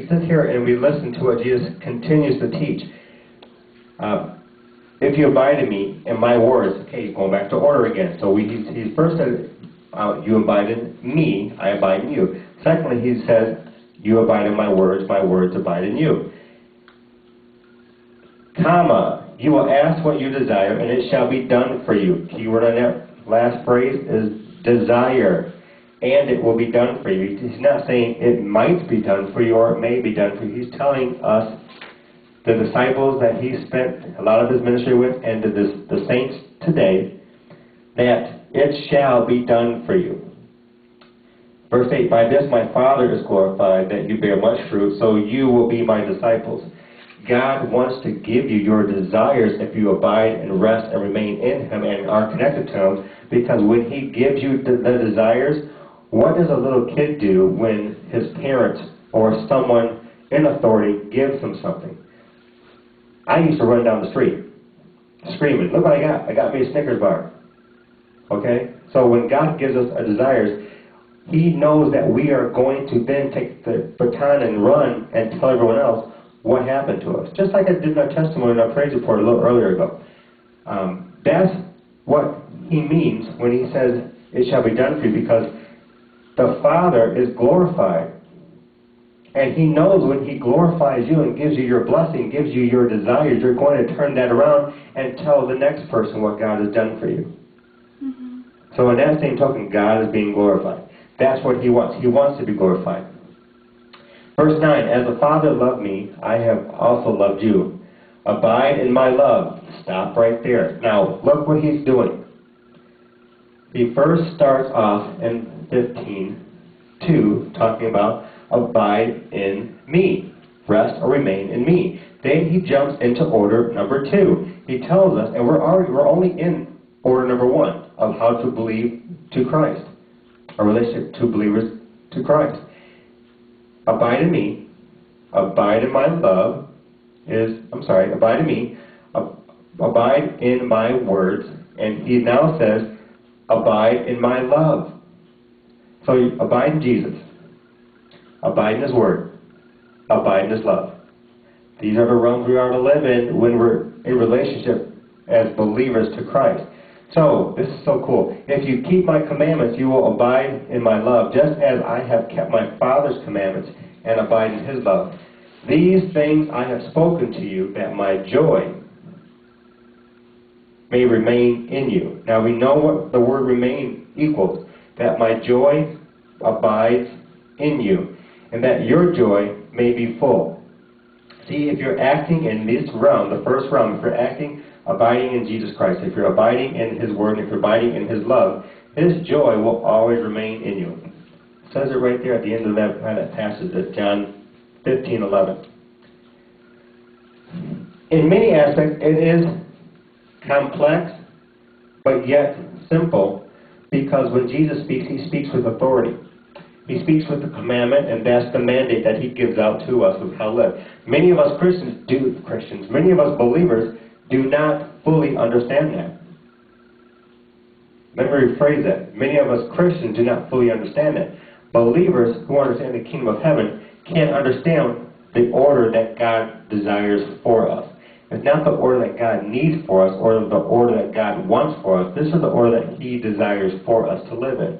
we sit here and we listen to what Jesus continues to teach, if you abide in me and my words, okay, going back to order again. So he first said, you abide in me, I abide in you. Secondly, he says, you abide in my words abide in you. Comma, you will ask what you desire, and it shall be done for you. Key word on that last phrase is desire, and it will be done for you. He's not saying it might be done for you or it may be done for you. He's telling us, the disciples that he spent a lot of his ministry with, and to the saints today, that it shall be done for you. Verse 8, by this my Father is glorified, that you bear much fruit, so you will be my disciples. God wants to give you your desires if you abide and rest and remain in him and are connected to him, because when he gives you the desires, what does a little kid do when his parents or someone in authority gives him something? I used to run down the street screaming, look what I got. I got me a Snickers bar. Okay? So when God gives us our desires, he knows that we are going to then take the baton and run and tell everyone else what happened to us. Just like I did in our testimony in our praise report a little earlier ago. That's what he means when he says, it shall be done for you, because the Father is glorified. And he knows when he glorifies you and gives you your blessing, gives you your desires, you're going to turn that around and tell the next person what God has done for you. Mm-hmm. So in that same token, God is being glorified. That's what he wants. He wants to be glorified. Verse 9, as the Father loved me, I have also loved you. Abide in my love. Stop right there. Now, look what he's doing. He first starts off in 15:2, talking about abide in me. Rest or remain in me. Then he jumps into order number 2. He tells us, and we're only in order number 1 of how to believe to Christ. A relationship to believers to Christ. Abide in me. Abide in my love abide in me. Abide in my words. And he now says, abide in my love. So you abide in Jesus. Abide in his word. Abide in his love. These are the realms we are to live in when we're in relationship as believers to Christ. So, this is so cool. If you keep my commandments, you will abide in my love, just as I have kept my Father's commandments and abide in his love. These things I have spoken to you, that my joy may remain in you. Now we know what the word remain equals. That my joy abides in you, and that your joy may be full. See, if you're acting in this realm, the first realm, if you're abiding in Jesus Christ, if you're abiding in his word, if you're abiding in his love, his joy will always remain in you. It says it right there at the end of that passage, at John 15:11. In many aspects, it is complex, but yet simple, because when Jesus speaks, he speaks with authority. He speaks with the commandment, and that's the mandate that he gives out to us of how to live. Many of us many of us believers do not fully understand that. Let me rephrase that. Many of us Christians do not fully understand that. Believers who understand the kingdom of heaven can't understand the order that God desires for us. It's not the order that God needs for us or the order that God wants for us. This is the order that he desires for us to live in.